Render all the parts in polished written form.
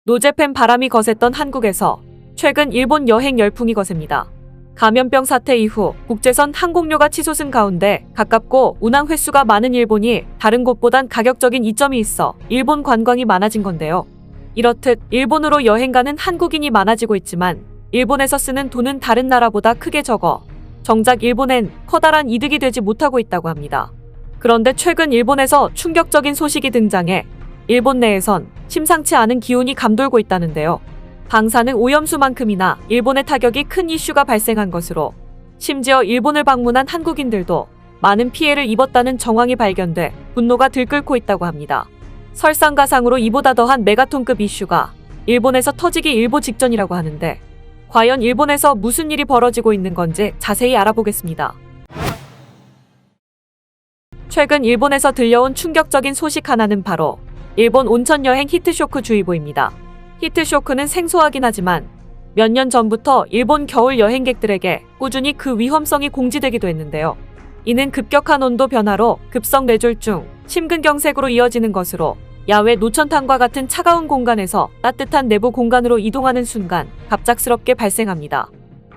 노재팬 바람이 거셌던 한국에서 최근 일본 여행 열풍이 거셉니다. 감염병 사태 이후 국제선 항공료가 치솟은 가운데 가깝고 운항 횟수가 많은 일본이 다른 곳보단 가격적인 이점이 있어 일본 관광이 많아진 건데요. 이렇듯 일본으로 여행 가는 한국인이 많아지고 있지만 일본에서 쓰는 돈은 다른 나라보다 크게 적어 정작 일본엔 커다란 이득이 되지 못하고 있다고 합니다. 그런데 최근 일본에서 충격적인 소식이 등장해 일본 내에선 심상치 않은 기운이 감돌고 있다는데요. 방사능 오염수만큼이나 일본의 타격이 큰 이슈가 발생한 것으로 심지어 일본을 방문한 한국인들도 많은 피해를 입었다는 정황이 발견돼 분노가 들끓고 있다고 합니다. 설상가상으로 이보다 더한 메가톤급 이슈가 일본에서 터지기 일보 직전이라고 하는데 과연 일본에서 무슨 일이 벌어지고 있는 건지 자세히 알아보겠습니다. 최근 일본에서 들려온 충격적인 소식 하나는 바로 일본 온천 여행 히트쇼크 주의보입니다. 히트쇼크는 생소하긴 하지만 몇 년 전부터 일본 겨울 여행객들에게 꾸준히 그 위험성이 공지되기도 했는데요. 이는 급격한 온도 변화로 급성 뇌졸중, 심근경색으로 이어지는 것으로 야외 노천탕과 같은 차가운 공간에서 따뜻한 내부 공간으로 이동하는 순간 갑작스럽게 발생합니다.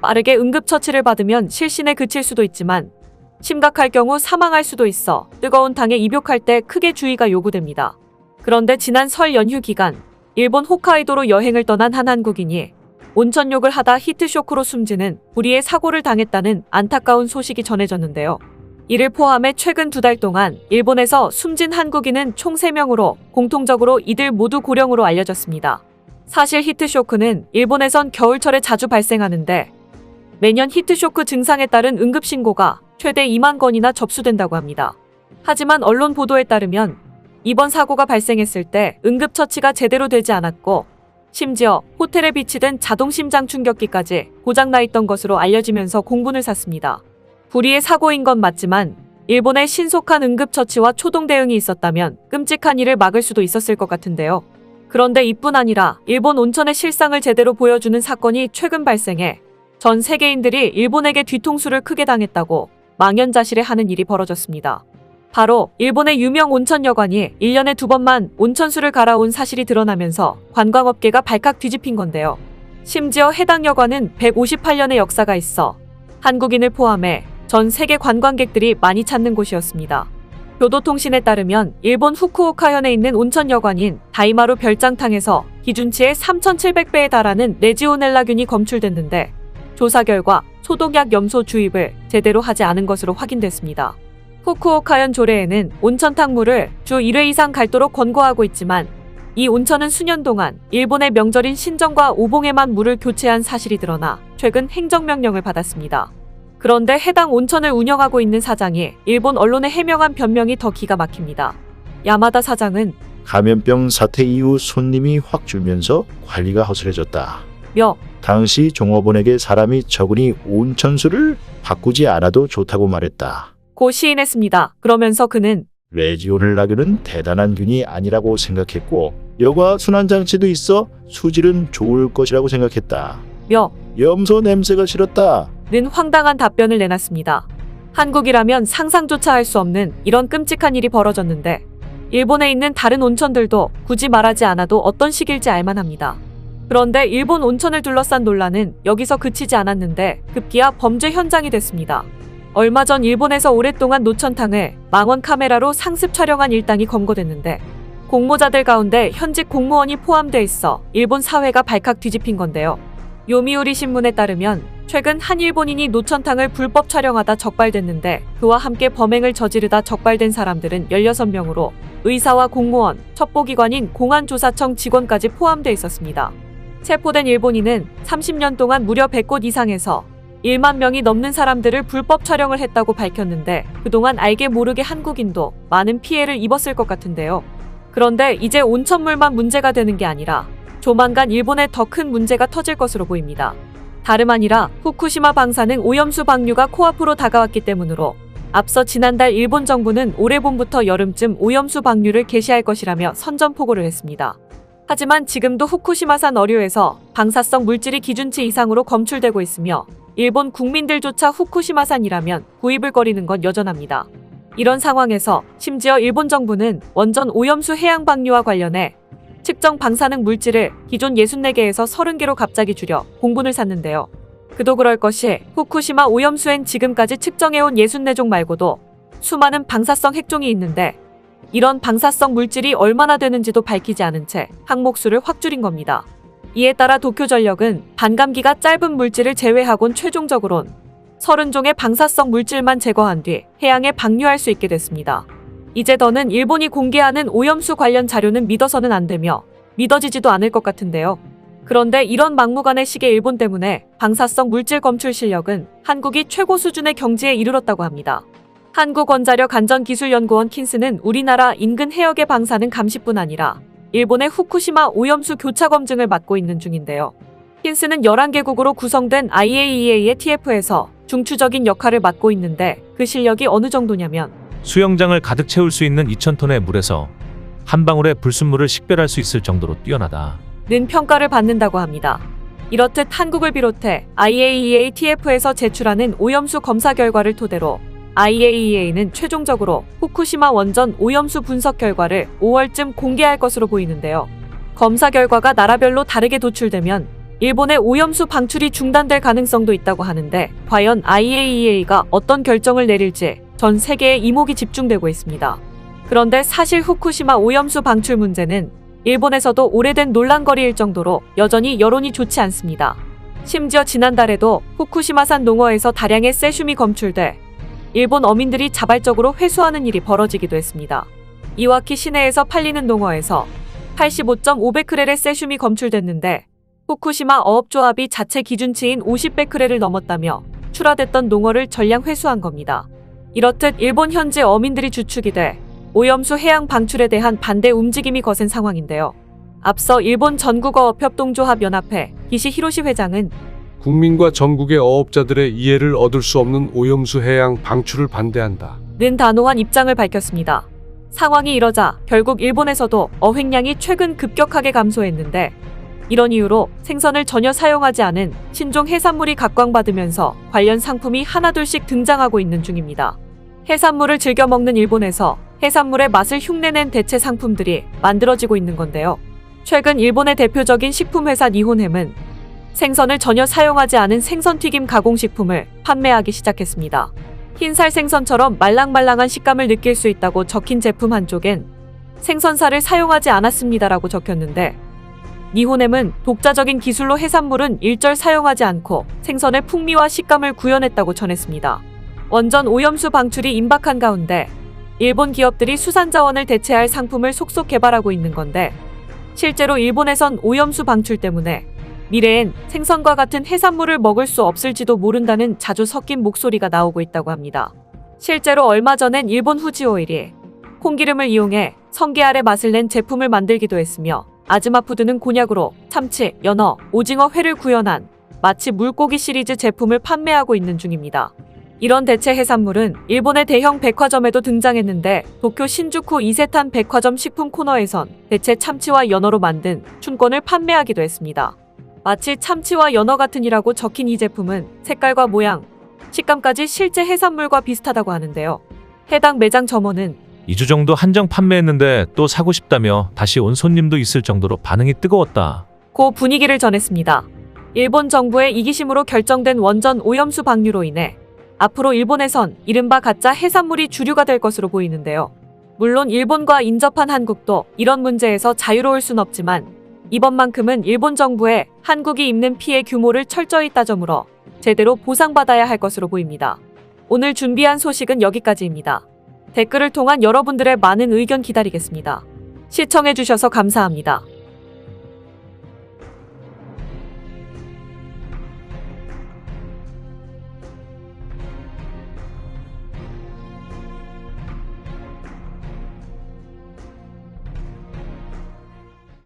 빠르게 응급처치를 받으면 실신에 그칠 수도 있지만 심각할 경우 사망할 수도 있어 뜨거운 탕에 입욕할 때 크게 주의가 요구됩니다. 그런데 지난 설 연휴 기간 일본 홋카이도로 여행을 떠난 한 한국인이 온천욕을 하다 히트쇼크로 숨지는 불의의 사고를 당했다는 안타까운 소식이 전해졌는데요. 이를 포함해 최근 2달 동안 일본에서 숨진 한국인은 총 3명으로 공통적으로 이들 모두 고령으로 알려졌습니다. 사실 히트쇼크는 일본에선 겨울철에 자주 발생하는데 매년 히트쇼크 증상에 따른 응급신고가 최대 2만 건이나 접수된다고 합니다. 하지만 언론 보도에 따르면 이번 사고가 발생했을 때 응급처치가 제대로 되지 않았고 심지어 호텔에 비치된 자동심장 충격기까지 고장나 있던 것으로 알려지면서 공분을 샀습니다. 불의의 사고인 건 맞지만 일본의 신속한 응급처치와 초동 대응이 있었다면 끔찍한 일을 막을 수도 있었을 것 같은데요. 그런데 이뿐 아니라 일본 온천의 실상을 제대로 보여주는 사건이 최근 발생해 전 세계인들이 일본에게 뒤통수를 크게 당했다고 망연자실해하는 일이 벌어졌습니다. 바로 일본의 유명 온천 여관이 1년에 2번만 온천수를 갈아온 사실이 드러나면서 관광업계가 발칵 뒤집힌 건데요. 심지어 해당 여관은 158년의 역사가 있어 한국인을 포함해 전 세계 관광객들이 많이 찾는 곳이었습니다. 교도통신에 따르면 일본 후쿠오카현에 있는 온천 여관인 다이마루 별장탕에서 기준치의 3,700배에 달하는 레지오넬라균이 검출됐는데 조사 결과 소독약 염소 주입을 제대로 하지 않은 것으로 확인됐습니다. 후쿠오카현 조례에는 온천탕 물을 주 1회 이상 갈도록 권고하고 있지만 이 온천은 수년 동안 일본의 명절인 신정과 오봉에만 물을 교체한 사실이 드러나 최근 행정명령을 받았습니다. 그런데 해당 온천을 운영하고 있는 사장이 일본 언론에 해명한 변명이 더 기가 막힙니다. 야마다 사장은 감염병 사태 이후 손님이 확 줄면서 관리가 허술해졌다. 당시 종업원에게 사람이 적으니 온천수를 바꾸지 않아도 좋다고 말했다. 고 시인했습니다. 그러면서 그는 레지오넬라균은 대단한 균이 아니라고 생각했고 여과 순환장치도 있어 수질은 좋을 것이라고 생각했다. 염소 냄새가 싫었다. 는 황당한 답변을 내놨습니다. 한국이라면 상상조차 할 수 없는 이런 끔찍한 일이 벌어졌는데 일본에 있는 다른 온천들도 굳이 말하지 않아도 어떤 식일지 알만합니다. 그런데 일본 온천을 둘러싼 논란은 여기서 그치지 않았는데 급기야 범죄 현장이 됐습니다. 얼마 전 일본에서 오랫동안 노천탕을 망원 카메라로 상습 촬영한 일당이 검거됐는데 공모자들 가운데 현직 공무원이 포함돼 있어 일본 사회가 발칵 뒤집힌 건데요. 요미우리 신문에 따르면 최근 한 일본인이 노천탕을 불법 촬영하다 적발됐는데 그와 함께 범행을 저지르다 적발된 사람들은 16명으로 의사와 공무원, 첩보기관인 공안조사청 직원까지 포함돼 있었습니다. 체포된 일본인은 30년 동안 무려 100곳 이상에서 1만 명이 넘는 사람들을 불법 촬영을 했다고 밝혔는데 그동안 알게 모르게 한국인도 많은 피해를 입었을 것 같은데요. 그런데 이제 온천물만 문제가 되는 게 아니라 조만간 일본에 더 큰 문제가 터질 것으로 보입니다. 다름 아니라 후쿠시마 방사능 오염수 방류가 코앞으로 다가왔기 때문으로 앞서 지난달 일본 정부는 올해 봄부터 여름쯤 오염수 방류를 개시할 것이라며 선전포고를 했습니다. 하지만 지금도 후쿠시마산 어류에서 방사성 물질이 기준치 이상으로 검출되고 있으며 일본 국민들조차 후쿠시마산이라면 구입을 꺼리는 건 여전합니다. 이런 상황에서 심지어 일본 정부는 원전 오염수 해양 방류와 관련해 측정 방사능 물질을 기존 64개에서 30개로 갑자기 줄여 공분을 샀는데요. 그도 그럴 것이 후쿠시마 오염수엔 지금까지 측정해온 64종 말고도 수많은 방사성 핵종이 있는데 이런 방사성 물질이 얼마나 되는지도 밝히지 않은 채 항목수를 확 줄인 겁니다. 이에 따라 도쿄전력은 반감기가 짧은 물질을 제외하곤 최종적으론 30종의 방사성 물질만 제거한 뒤 해양에 방류할 수 있게 됐습니다. 이제 더는 일본이 공개하는 오염수 관련 자료는 믿어서는 안 되며 믿어지지도 않을 것 같은데요. 그런데 이런 막무가내 식의 일본 때문에 방사성 물질 검출 실력은 한국이 최고 수준의 경지에 이르렀다고 합니다. 한국원자력안전기술연구원 킨스는 우리나라 인근 해역의 방사능 감시뿐 아니라 일본의 후쿠시마 오염수 교차 검증을 맡고 있는 중인데요. 킨스는 11개국으로 구성된 IAEA의 TF에서 중추적인 역할을 맡고 있는데 그 실력이 어느 정도냐면 수영장을 가득 채울 수 있는 2,000톤의 물에서 한 방울의 불순물을 식별할 수 있을 정도로 뛰어나다. 는 평가를 받는다고 합니다. 이렇듯 한국을 비롯해 IAEA TF에서 제출하는 오염수 검사 결과를 토대로 IAEA는 최종적으로 후쿠시마 원전 오염수 분석 결과를 5월쯤 공개할 것으로 보이는데요. 검사 결과가 나라별로 다르게 도출되면 일본의 오염수 방출이 중단될 가능성도 있다고 하는데 과연 IAEA가 어떤 결정을 내릴지 전 세계의 이목이 집중되고 있습니다. 그런데 사실 후쿠시마 오염수 방출 문제는 일본에서도 오래된 논란거리일 정도로 여전히 여론이 좋지 않습니다. 심지어 지난달에도 후쿠시마산 농어에서 다량의 세슘이 검출돼 일본 어민들이 자발적으로 회수하는 일이 벌어지기도 했습니다. 이와키 시내에서 팔리는 농어에서 85.5베크렐의 세슘이 검출됐는데 후쿠시마 어업조합이 자체 기준치인 50베크렐을 넘었다며 출하됐던 농어를 전량 회수한 겁니다. 이렇듯 일본 현지 어민들이 주축이 돼 오염수 해양 방출에 대한 반대 움직임이 거센 상황인데요. 앞서 일본 전국어업협동조합연합회 기시 히로시 회장은 국민과 전국의 어업자들의 이해를 얻을 수 없는 오염수 해양 방출을 반대한다. 는 단호한 입장을 밝혔습니다. 상황이 이러자 결국 일본에서도 어획량이 최근 급격하게 감소했는데 이런 이유로 생선을 전혀 사용하지 않은 신종 해산물이 각광받으면서 관련 상품이 하나둘씩 등장하고 있는 중입니다. 해산물을 즐겨 먹는 일본에서 해산물의 맛을 흉내낸 대체 상품들이 만들어지고 있는 건데요. 최근 일본의 대표적인 식품회사 니혼햄은 생선을 전혀 사용하지 않은 생선튀김 가공식품을 판매하기 시작했습니다. 흰살 생선처럼 말랑말랑한 식감을 느낄 수 있다고 적힌 제품 한쪽엔 생선살을 사용하지 않았습니다라고 적혔는데 니혼햄은 독자적인 기술로 해산물은 일절 사용하지 않고 생선의 풍미와 식감을 구현했다고 전했습니다. 원전 오염수 방출이 임박한 가운데 일본 기업들이 수산자원을 대체할 상품을 속속 개발하고 있는 건데 실제로 일본에선 오염수 방출 때문에 미래엔 생선과 같은 해산물을 먹을 수 없을지도 모른다는 자주 섞인 목소리가 나오고 있다고 합니다. 실제로 얼마 전엔 일본 후지오일이 콩기름을 이용해 성게알의 맛을 낸 제품을 만들기도 했으며 아즈마푸드는 곤약으로 참치, 연어, 오징어 회를 구현한 마치 물고기 시리즈 제품을 판매하고 있는 중입니다. 이런 대체 해산물은 일본의 대형 백화점에도 등장했는데 도쿄 신주쿠 이세탄 백화점 식품 코너에선 대체 참치와 연어로 만든 춘권을 판매하기도 했습니다. 마치 참치와 연어 같으니라고 적힌 이 제품은 색깔과 모양, 식감까지 실제 해산물과 비슷하다고 하는데요. 해당 매장 점원은 2주 정도 한정 판매했는데 또 사고 싶다며 다시 온 손님도 있을 정도로 반응이 뜨거웠다. 고 분위기를 전했습니다. 일본 정부의 이기심으로 결정된 원전 오염수 방류로 인해 앞으로 일본에선 이른바 가짜 해산물이 주류가 될 것으로 보이는데요. 물론 일본과 인접한 한국도 이런 문제에서 자유로울 순 없지만 이번만큼은 일본 정부에 한국이 입는 피해 규모를 철저히 따져물어 제대로 보상받아야 할 것으로 보입니다. 오늘 준비한 소식은 여기까지입니다. 댓글을 통한 여러분들의 많은 의견 기다리겠습니다. 시청해주셔서 감사합니다.